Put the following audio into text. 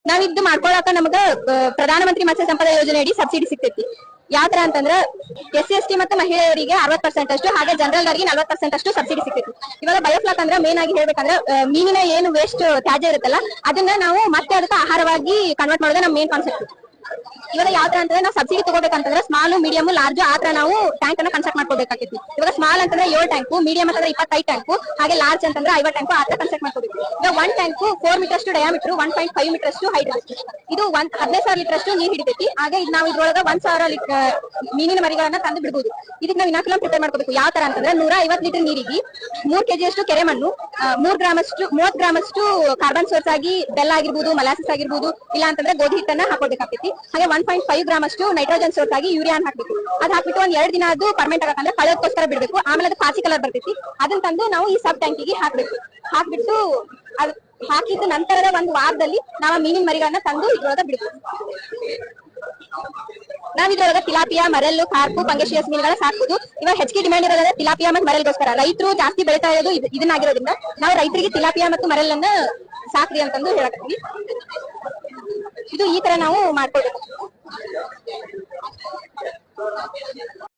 ನಾವ್ ಇದು ಮಾಡ್ಕೊಳಕ ನಮಗ ಪ್ರಧಾನ ಮಂತ್ರಿ ಮತ್ಸ್ಯ ಸಂಪದ ಯೋಜನೆ ಅಡಿ ಸಬ್ಸಿಡಿ ಸಿಗ್ತೈತಿ. ಯಾವ ತರ ಅಂತಂದ್ರ SC ಮತ್ತು ಮಹಿಳೆಯರಿಗೆ 60% ಅಷ್ಟು, ಹಾಗೆ ಜನರಲ್ ಅವರಿಗೆ 40% ಅಷ್ಟು ಸಬ್ಸಿಡಿ ಸಿಗ್ತೈತಿ. ಇವಾಗ ಬಯೋಫ್ಲಾಕ್ ಅಂದ್ರೆ ಮೇನ್ ಆಗಿ ಹೇಳ್ಬೇಕಂದ್ರೆ ಮೀನಿನ ಏನು ವೇಸ್ಟ್ ತ್ಯಾಜ್ಯ ಇರುತ್ತಲ್ಲ ಅದನ್ನ ನಾವು ಮತ್ತೆ ಅದಕ್ಕೆ ಆಹಾರವಾಗಿ ಕನ್ವರ್ಟ್ ಮಾಡೋದೇ ನಮ್ಮ ಮೇನ್ ಕಾನ್ಸೆಪ್ಟ್. ಇವಾಗ ಯಾವ ತರ ಅಂತಂದ್ರೆ ನಾವು ಸಬ್ಸಿಡಿ ತಗೋಬೇಕಂತಂದ್ರೆ ಸ್ಮಾಲ್, ಮೀಡಿಯಂ, ಲಾರ್ಜ್ ಆತರ ನಾವು ಟ್ಯಾಂಕ್ ಅನ್ನ ಕನ್ಸ್ಟ್ರಕ್ಟ್ ಮಾಡ್ಕೋಬೇಕಾಗಿತ್ತು. ಇವಾಗ ಸ್ಮಾಲ್ ಅಂತಂದ್ರೆ 7 ಟ್ಯಾಂಕ್, ಮೀಡಿಯಂ ಅಂತಂದ್ರೆ 25 ಟ್ಯಾಂಕ್, ಹಾಗೆ ಲಾರ್ಜ್ ಅಂತಂದ್ರೆ 50 ಟ್ಯಾಂಕ್ ಆತರ ಕನ್ಸ್ಟ್ರಕ್ಟ್ ಮಾಡ್ಕೋಬೇಕು. ಇವಾಗ 1 ಟ್ಯಾಂಕ್ 4 ಮೀಟರ್ ಅಷ್ಟು ಡಯಾಮೀಟರ್, 1.5 ಮೀಟರ್ ಅಷ್ಟು ಹೈಟ್ ಇರುತ್ತೆ. ಇದು 15,000 ಲೀಟರ್ ಅಷ್ಟು ನೀರು ಹಿಡಿತೈತಿ. ಹಾಗೆ ನಾವು ಇದ್ರೊಳಗ 1,000 ಲೀಟರ್ ಮೀನಿನ ಮರಿಗಳನ್ನ ತಂದು ಬಿಡಬಹುದು. ಇದಕ್ಕೆ ನಾವು ಇನಾಕ್ಯುಲಮ್ ಪ್ರಿಪೇರ್ ಮಾಡ್ಕೋಬೇಕು. ಯಾವ ತರ ಅಂತಂದ್ರೆ 150 ಲೀಟರ್ ನೀರಿಗೆ 3 kg ಅಷ್ಟು ಕೆರೆ ಮಣ್ಣು, 30 ಗ್ರಾಮ್ ಅಷ್ಟು ಕಾರ್ಬನ್ ಸೋರ್ಸ್ ಆಗಿ ಬೆಲ್ಲ ಆಗಿರ್ಬೋದು, ಮಲಾಸಿಸ್ ಆಗಿರ್ಬೋದು, ಇಲ್ಲ ಅಂತಂದ್ರೆ ಗೋಧಿ ಹಿಟ್ಟನ್ನ ಹಾಕೋಬೇಕಾಗ್ತೈತಿ. ಹಾಗೆ 1.5 ಗ್ರಾಮ್ ಅಷ್ಟು ನೈಟ್ರೋಜನ್ ಸೋರ್ಸ್ ಆಗಿ ಯೂರಿಯಾನ್ ಹಾಕ್ಬೇಕು. ಅದ್ ಹಾಕ್ಬಿಟ್ಟು ಒಂದ್ 2 ದಿನ ಅದು ಪರ್ಮೆಂಟ್ ಆಗಕಂದ್ರೆ ಕಳೆದಕ್ಕೋಸ್ಕರ ಬಿಡ್ಬೇಕು. ಆಮೇಲೆ ಅದು ಪಾಚಿ ಕಲರ್ ಬರ್ತೈತಿ. ಅದನ್ನ ತಂದು ನಾವು ಈ ಸಬ್ ಟ್ಯಾಂಕಿಗೆ ಹಾಕ್ಬೇಕು. ಹಾಕ್ಬಿಟ್ಟು ಅದ್ ಹಾಕಿದ ನಂತರದ 1 ವಾರದಲ್ಲಿ ನಾವು ಮೀನಿನ ಮರಿಗಳನ್ನ ತಂದು ಇದ್ರೊಳಗ ಬಿಡ್ಬೇಕು. ನಾವ್ ಇದ್ರೊಳಗ ತಿಲಾಪಿಯಾ, ಮರಲ್ಲು, ಕಾರ್ಪು, ಪಂಗೇಶಿಯಸ್ ಮೀನುಗಳ ಸಾಕ್ಬೋದು. ಇವಾಗ ಹೆಚ್ಚಿಗೆ ಡಿಮ್ಯಾಂಡ್ ಇರೋದ್ರೆ ತಿಲಾಪಿಯಾ ಮತ್ತು ಮರಲ್ಗೋಸ್ಕರ. ರೈತರು ಜಾಸ್ತಿ ಬೆಳೀತಾ ಇರೋದು ಇದನ್ನಾಗಿರೋದ್ರಿಂದ ನಾವು ರೈತರಿಗೆ ತಿಲಾಪಿಯಾ ಮತ್ತು ಮರಲ್ಲನ್ನ ಸಾಕ್ರಿ ಅಂತಂದು ಹೇಳಕತ್ತೀವಿ. ಇದು ಈ ತರ ನಾವು ಮಾಡ್ಕೊಳ್ಬೇಕು.